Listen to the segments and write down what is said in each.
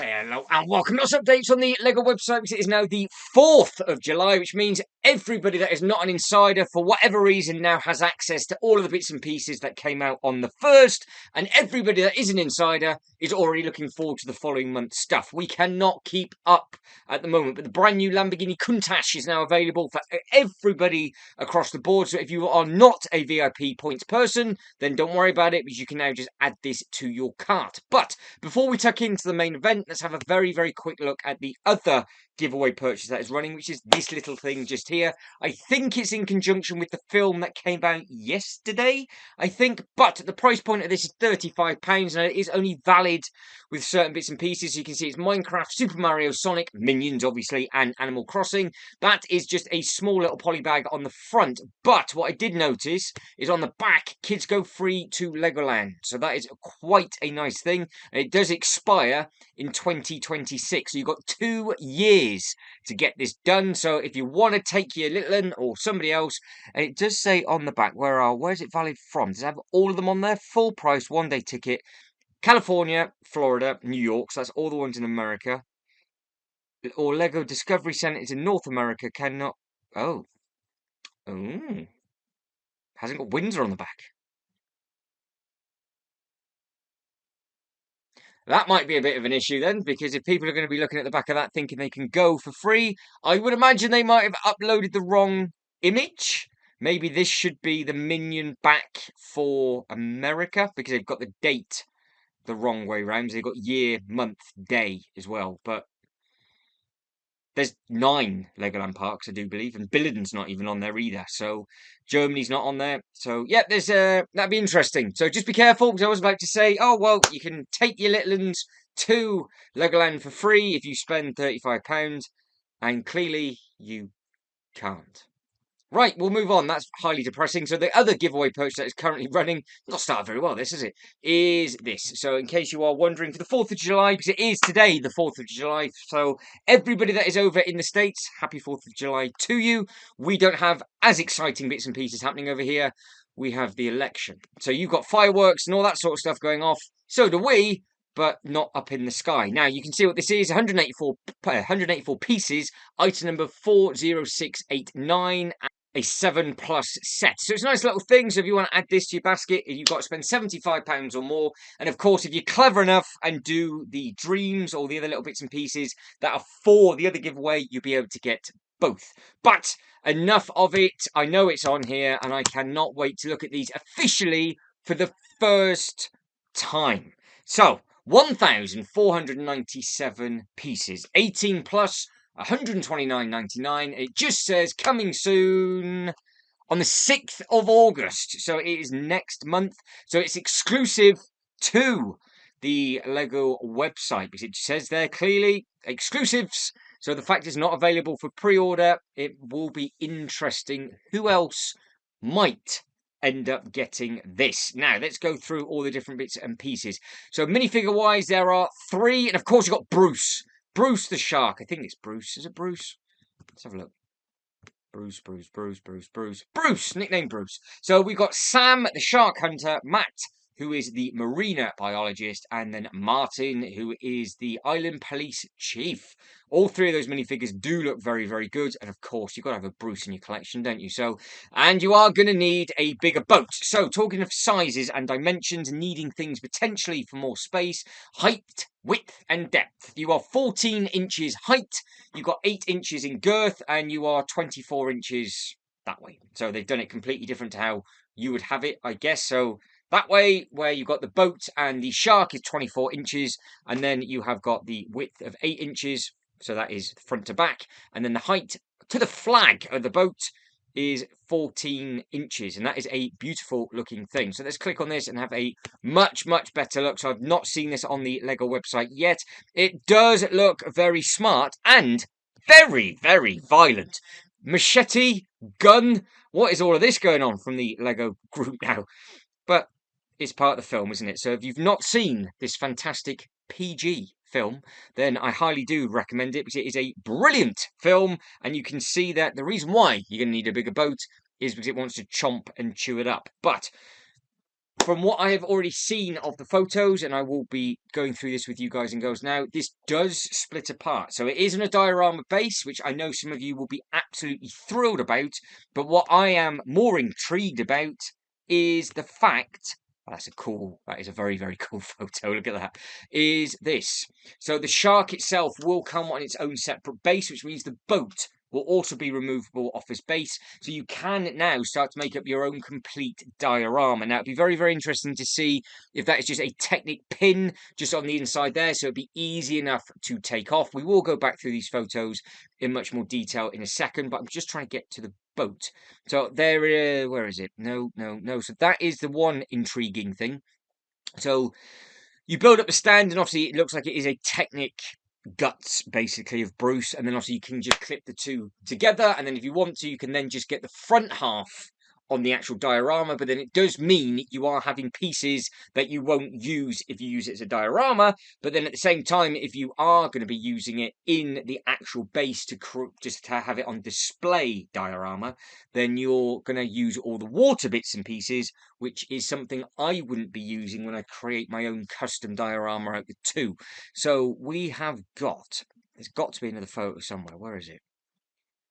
Hello and welcome. Lots of updates on the LEGO website because it is now the 4th of July, which means everybody that is not an insider for whatever reason now has access to all of the bits and pieces that came out on the 1st, and everybody that is an insider is already looking forward to the following month's stuff. We cannot keep up at the moment, but the brand new Lamborghini Countach is now available for everybody across the board. So if you are not a VIP points person, then don't worry about it because you can now just add this to your cart. But before we tuck into the main event, let's have a very, very quick look at the other giveaway purchase that is running, which is this little thing just here. I think it's in conjunction with the film that came out yesterday, I think, but the price point of this is £35, and it is only valid with certain bits and pieces. So you can see it's Minecraft, Super Mario, Sonic, Minions, obviously, and Animal Crossing. That is just a small little poly bag on the front, but what I did notice is on the back, kids go free to Legoland, so that is quite a nice thing. And it does expire in 2026, so you've got 2 years to get this done. So if you want to take your little one or somebody else, and it does say on the back where's it valid from? Does it have all of them on there? Full price 1-day ticket, California, Florida, New York, so that's all the ones in America, or Lego Discovery Centers in North America cannot. Oh, hasn't got Windsor on the back. That might be a bit of an issue then, because if people are going to be looking at the back of that thinking they can go for free, I would imagine they might have uploaded the wrong image. Maybe this should be the Minion back for America, because they've got the date the wrong way round. They've got year, month, day as well. But there's 9 Legoland parks, I do believe, and Billiden's not even on there either. So Germany's not on there. So yeah, there's that'd be interesting. So just be careful, because I was about to say, oh well, you can take your little ones to Legoland for free if you spend £35, and clearly you can't. Right, we'll move on. That's highly depressing. So the other giveaway purchase that is currently running, not started very well, this, is it? Is this. So in case you are wondering, for the 4th of July, because it is today, the 4th of July, so everybody that is over in the States, happy 4th of July to you. We don't have as exciting bits and pieces happening over here. We have the election. So you've got fireworks and all that sort of stuff going off. So do we, but not up in the sky. Now, you can see what this is, 184 pieces, item number 40689, a 7+ set. So it's a nice little thing. So if you want to add this to your basket, you've got to spend £75 or more. And of course, if you're clever enough and do the dreams or the other little bits and pieces that are for the other giveaway, you'll be able to get both. But enough of it. I know it's on here, and I cannot wait to look at these officially for the first time. So 1,497 pieces, 18+, 129.99. It just says coming soon on the 6th of August. So it is next month. So it's exclusive to the Lego website, because it says there clearly exclusives. So the fact it's not available for pre-order, it will be interesting who else might end up getting this. Now, let's go through all the different bits and pieces. So minifigure wise, there are 3, and of course you've got Bruce. Bruce the shark. I think it's Bruce. Is it Bruce? Let's have a look. Bruce, nickname Bruce. So we've got Sam the shark hunter, Matt, who is the marina biologist, and then Martin, who is the island police chief. All 3 of those minifigures do look very, very good. And of course, you've got to have a Bruce in your collection, don't you? So, and you are going to need a bigger boat. So, talking of sizes and dimensions, needing things potentially for more space, height, width, and depth. You are 14 inches height, you've got 8 inches in girth, and you are 24 inches that way. So, they've done it completely different to how you would have it, I guess. So, that way, where you've got the boat and the shark is 24 inches, and then you have got the width of 8 inches, so that is front to back, and then the height to the flag of the boat is 14 inches, and that is a beautiful looking thing. So let's click on this and have a much, much better look. So I've not seen this on the Lego website yet. It does look very smart and very, very violent. Machete, gun, what is all of this going on from the Lego group now? But it's part of the film, isn't it? So if you've not seen this fantastic PG film, then I highly do recommend it, because it is a brilliant film, and you can see that the reason why you're going to need a bigger boat is because it wants to chomp and chew it up. But from what I have already seen of the photos, and I will be going through this with you guys and girls now, this does split apart. So it isn't a diorama base, which I know some of you will be absolutely thrilled about. But what I am more intrigued about is the fact, that is a very, very cool photo. Look at that. Is this. So the shark itself will come on its own separate base, which means the boat will also be removable off this base. So you can now start to make up your own complete diorama. Now, it'd be very, very interesting to see if that is just a Technic pin just on the inside there. So it'd be easy enough to take off. We will go back through these photos in much more detail in a second, but I'm just trying to get to the boat. So there, where is it? No. So that is the one intriguing thing. So you build up the stand, and obviously it looks like it is a Technic guts basically of Bruce, and then obviously you can just clip the two together, and then if you want to you can then just get the front half on the actual diorama, but then it does mean you are having pieces that you won't use if you use it as a diorama, but then at the same time, if you are going to be using it in the actual base to just to have it on display diorama, then you're going to use all the water bits and pieces, which is something I wouldn't be using when I create my own custom diorama out of the two. So we have got, there's got to be another photo somewhere. Where is it?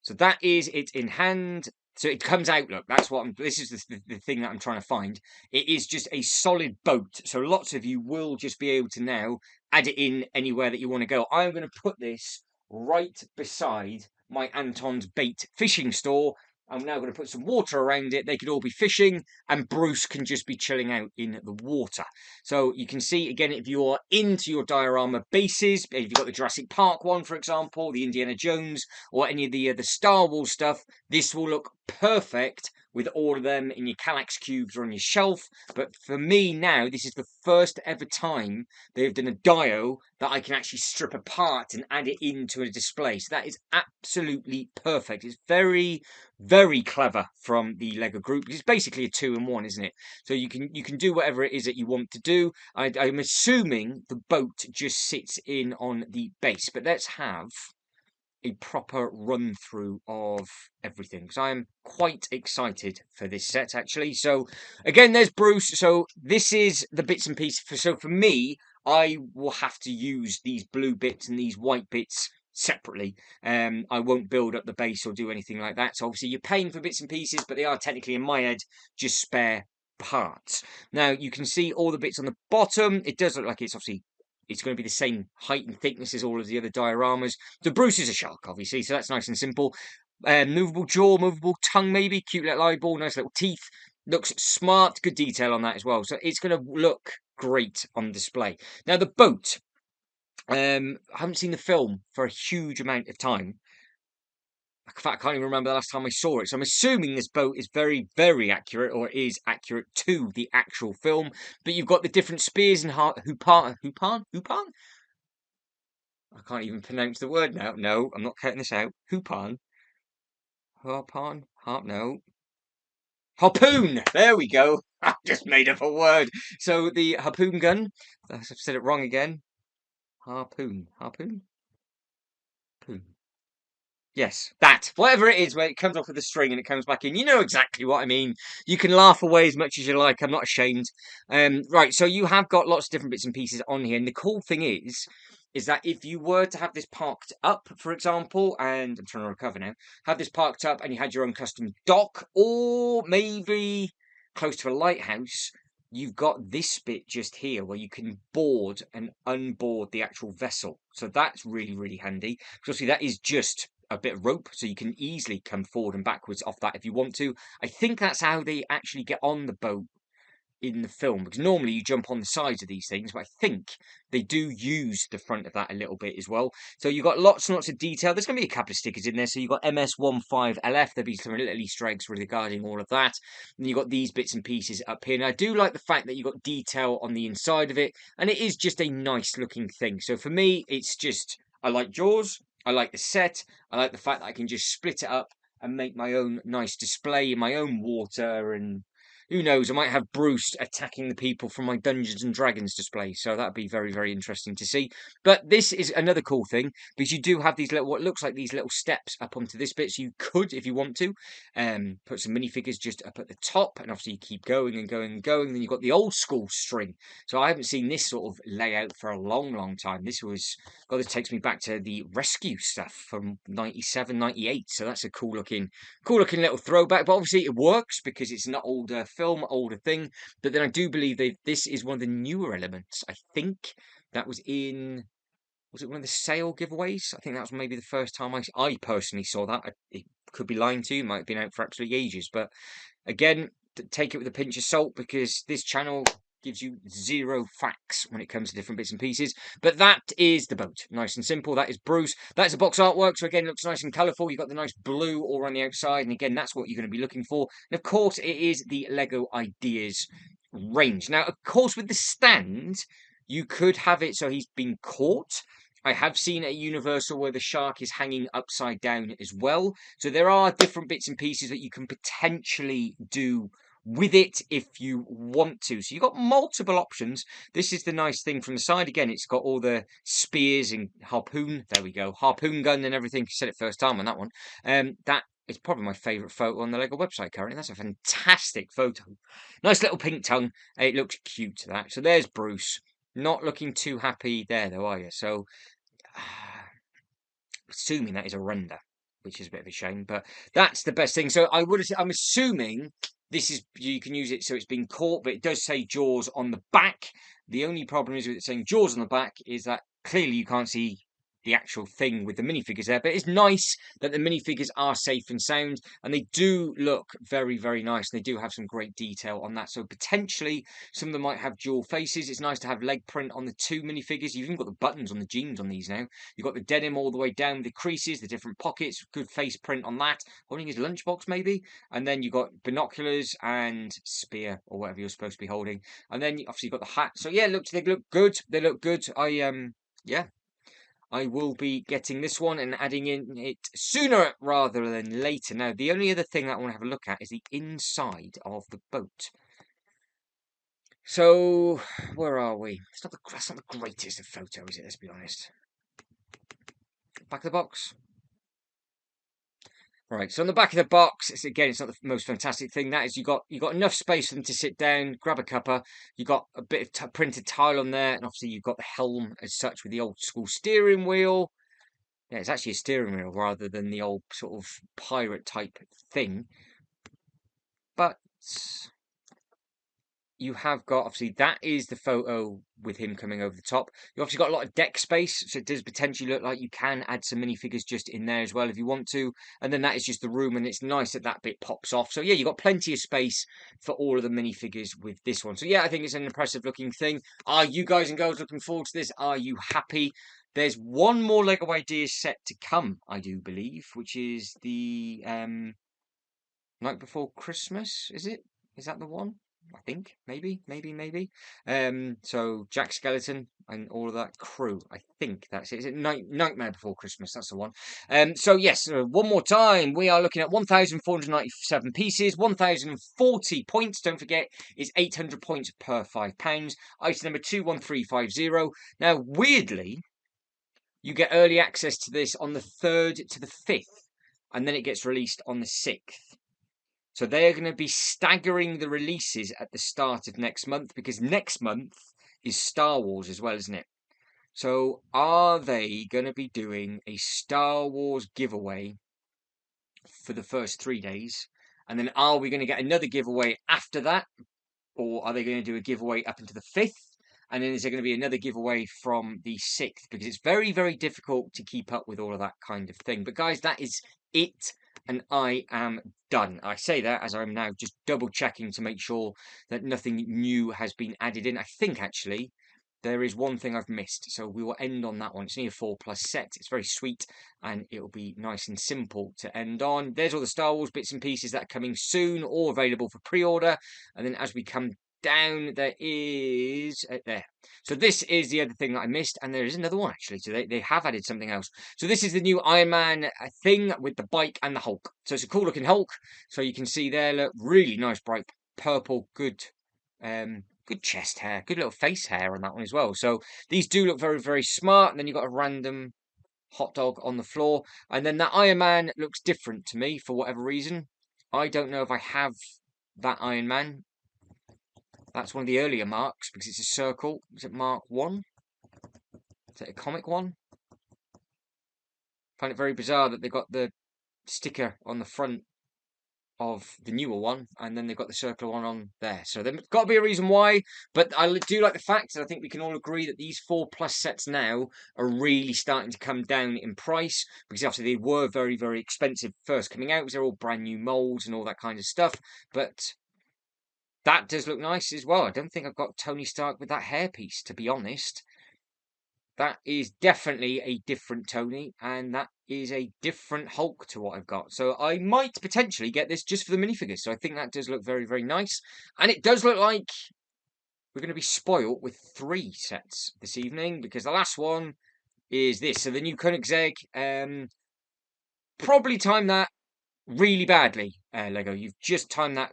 So that is it in hand. So it comes out, look, that's what this is the thing that I'm trying to find. It is just a solid boat. So lots of you will just be able to now add it in anywhere that you want to go. I'm going to put this right beside my Anton's Bait fishing store. I'm now going to put some water around it. They could all be fishing, and Bruce can just be chilling out in the water. So you can see, again, if you're into your diorama bases, if you've got the Jurassic Park one, for example, the Indiana Jones, or any of the Star Wars stuff, this will look perfect with all of them in your Kallax cubes or on your shelf. But for me now, this is the first ever time they've done a dio that I can actually strip apart and add it into a display. So that is absolutely perfect. It's very, very clever from the Lego group. It's basically a 2-in-1, isn't it? So you can do whatever it is that you want to do. I'm assuming the boat just sits in on the base, but let's have a proper run through of everything, because I am quite excited for this set actually. So again, there's Bruce. So this is the bits and pieces. So for me, I will have to use these blue bits and these white bits separately. I won't build up the base or do anything like that. So obviously you're paying for bits and pieces, but they are technically in my head just spare parts. Now you can see all the bits on the bottom. It does look like it's obviously it's going to be the same height and thickness as all of the other dioramas. So Bruce is a shark, obviously, so that's nice and simple. Movable jaw, movable tongue, maybe. Cute little eyeball, nice little teeth. Looks smart, good detail on that as well. So it's going to look great on display. Now, the boat. I haven't seen the film for a huge amount of time. In fact, I can't even remember the last time I saw it. So I'm assuming this boat is very, very accurate, or is accurate to the actual film. But you've got the different spears and hoopan. I can't even pronounce the word now. No, I'm not cutting this out. Hoopan. Harpon? No. Harpoon! There we go. I just made up a word. So the harpoon gun. I've said it wrong again. Harpoon. Harpoon? Poon. Yes, that. Whatever it is, where it comes off with a string and it comes back in. You know exactly what I mean. You can laugh away as much as you like. I'm not ashamed. Right, so you have got lots of different bits and pieces on here. And the cool thing is that if you were to have this parked up, for example, and I'm trying to recover now, have this parked up and you had your own custom dock, or maybe close to a lighthouse, you've got this bit just here where you can board and unboard the actual vessel. So that's really, really handy. Because obviously that is just a bit of rope, so you can easily come forward and backwards off that if you want to. I think that's how they actually get on the boat in the film, because normally you jump on the sides of these things, but I think they do use the front of that a little bit as well. So you've got lots and lots of detail. There's going to be a couple of stickers in there. So you've got MS15LF. There'll be some little Easter eggs regarding all of that. And you've got these bits and pieces up here. And I do like the fact that you've got detail on the inside of it, and it is just a nice looking thing. So for me, it's just, I like Jaws. I like the set. I like the fact that I can just split it up and make my own nice display in my own water, and who knows? I might have Bruce attacking the people from my Dungeons and Dragons display. So that'd be very, very interesting to see. But this is another cool thing because you do have these little, what looks like these little steps up onto this bit. So you could, if you want to, put some minifigures just up at the top, and obviously you keep going and going and going. Then you've got the old school string. So I haven't seen this sort of layout for a long, long time. This was, God, this takes me back to the Rescue stuff from 97, 98. So that's a cool looking little throwback. But obviously it works because it's an older film, older thing. But then I do believe that this is one of the newer elements. I think that was in, was it one of the sale giveaways? I think that was maybe the first time I personally saw that. It could be lying to you, might have been out for absolutely ages. But again, take it with a pinch of salt because this channel gives you zero facts when it comes to different bits and pieces. But that is the boat. Nice and simple. That is Bruce. That's the box artwork. So again, it looks nice and colourful. You've got the nice blue all around the outside. And again, that's what you're going to be looking for. And of course, it is the Lego Ideas range. Now, of course, with the stand, you could have it so he's been caught. I have seen at Universal where the shark is hanging upside down as well. So there are different bits and pieces that you can potentially do with it if you want to. So you've got multiple options. This is the nice thing from the side. Again, it's got all the spears and harpoon. There we go. Harpoon gun and everything. I said it first time on that one. That is probably my favourite photo on the Lego website currently. That's a fantastic photo. Nice little pink tongue. It looks cute, that. So there's Bruce. Not looking too happy there, though, are you? So, assuming that is a render, which is a bit of a shame, but that's the best thing. So I'm assuming this is, you can use it so it's been caught, but it does say Jaws on the back. The only problem is with it saying Jaws on the back is that clearly you can't see the actual thing with the minifigures there, but it's nice that the minifigures are safe and sound, and they do look very, very nice. They do have some great detail on that, so potentially some of them might have dual faces. It's nice to have leg print on the two minifigures. You've even got the buttons on the jeans on these now. You've got the denim all the way down, the creases, the different pockets, good face print on that, holding his lunchbox maybe, and then you've got binoculars and spear or whatever you're supposed to be holding, and then obviously you've got the hat. So yeah, they look good. They look good. Yeah, I will be getting this one and adding in it sooner rather than later. Now, the only other thing that I want to have a look at is the inside of the boat. So, where are we? That's not the greatest of photos, is it? Let's be honest. Back of the box. Right, so on the back of the box, it's not the most fantastic thing. That is, you got enough space for them to sit down, grab a cuppa. You got a bit of printed tile on there, and obviously you've got the helm as such with the old school steering wheel. Yeah, it's actually a steering wheel rather than the old sort of pirate type thing. But you have got, obviously, that is the photo with him coming over the top. You obviously got a lot of deck space, so it does potentially look like you can add some minifigures just in there as well if you want to. And then that is just the room, and it's nice that that bit pops off. So yeah, you've got plenty of space for all of the minifigures with this one. So yeah, I think it's an impressive looking thing. Are you guys and girls looking forward to this? Are you happy? There's one more Lego Ideas set to come, I do believe, which is the Night Before Christmas, is it? Is that the one? I think maybe. So Jack Skeleton and all of that crew. I think that's it. Is it Nightmare Before Christmas? That's the one. So yes, one more time. We are looking at 1,497 pieces, 1,040 points. Don't forget, it's 800 points per £5. Item number 21350. Now, weirdly, you get early access to this on the 3rd to the 5th, and then it gets released on the 6th. So they're going to be staggering the releases at the start of next month, because next month is Star Wars as well, isn't it? So are they going to be doing a Star Wars giveaway for the first 3 days? And then are we going to get another giveaway after that? Or are they going to do a giveaway up into the 5th? And then is there going to be another giveaway from the 6th? Because it's very, very difficult to keep up with all of that kind of thing. But guys, that is it. And I am done. I say that as I'm now just double checking to make sure that nothing new has been added in. I think actually there is one thing I've missed, so we will end on that one. It's only a 4+ set. It's very sweet, and it'll be nice and simple to end on. There's all the Star Wars bits and pieces that are coming soon, all available for pre-order. And then as we come down, there is there. So this is the other thing that I missed, and there is another one actually. So they have added something else. So this is the new Iron Man thing with the bike and the Hulk. So it's a cool looking Hulk. So you can see there, look, really nice bright purple, good good chest hair, good little face hair on that one as well. So these do look very, very smart. And then you've got a random hot dog on the floor. And then that Iron Man looks different to me for whatever reason. I don't know if I have that Iron Man. That's one of the earlier marks because it's a circle. Is it Mark 1? Is it a comic one? I find it very bizarre that they've got the sticker on the front of the newer one, and then they've got the circular one on there. So there's got to be a reason why, but I do like the fact that I think we can all agree that these 4+ sets now are really starting to come down in price, because obviously they were very, very expensive first coming out because they're all brand new molds and all that kind of stuff. But that does look nice as well. I don't think I've got Tony Stark with that hairpiece, to be honest. That is definitely a different Tony, and that is a different Hulk to what I've got. So I might potentially get this just for the minifigures. So I think that does look very, very nice. And it does look like we're going to be spoilt with 3 sets this evening, because the last one is this. So the new Koenigsegg, probably timed that really badly, Lego. You've just timed that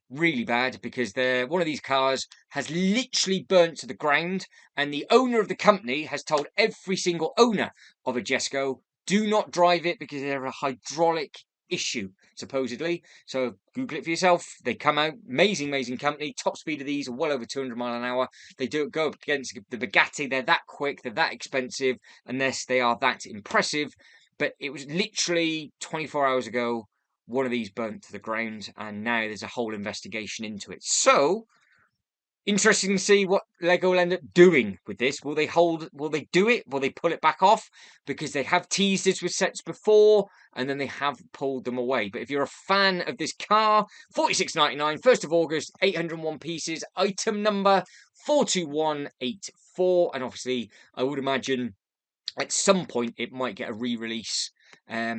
really bad, because one of these cars has literally burnt to the ground, and the owner of the company has told every single owner of a Jesko, do not drive it because they're a hydraulic issue, supposedly. So Google it for yourself. They come out, amazing company. Top speed of these are well over 200 miles an hour. They do go up against the Bugatti. They're that quick, they're that expensive, unless they are that impressive. But it was literally 24 hours ago one of these burnt to the ground, and now there's a whole investigation into it. So, interesting to see what Lego will end up doing with this. Will they do it? Will they pull it back off? Because they have teased this with sets before, and then they have pulled them away. But if you're a fan of this car, $46.99, 1st of August, 801 pieces, item number 42184. And obviously, I would imagine at some point it might get a re-release,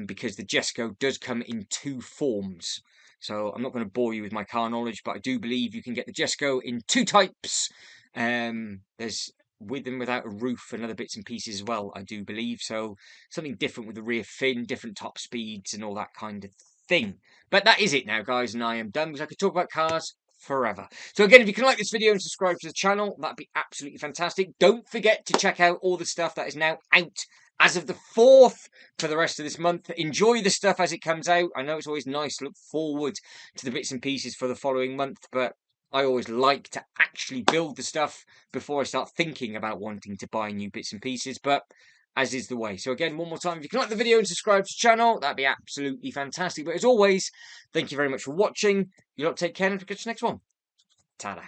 because the Jesko does come in 2 forms. So I'm not going to bore you with my car knowledge, but I do believe you can get the Jesko in 2 types. There's with and without a roof and other bits and pieces as well, I do believe. So something different with the rear fin, different top speeds and all that kind of thing. But that is it now, guys, and I am done, because I could talk about cars forever. So again, if you can like this video and subscribe to the channel, that'd be absolutely fantastic. Don't forget to check out all the stuff that is now out as of the 4th for the rest of this month. Enjoy the stuff as it comes out. I know it's always nice to look forward to the bits and pieces for the following month, but I always like to actually build the stuff before I start thinking about wanting to buy new bits and pieces, but as is the way. So again, one more time, if you can like the video and subscribe to the channel, that'd be absolutely fantastic. But as always, thank you very much for watching. You lot take care, and catch you next one. Ta-da.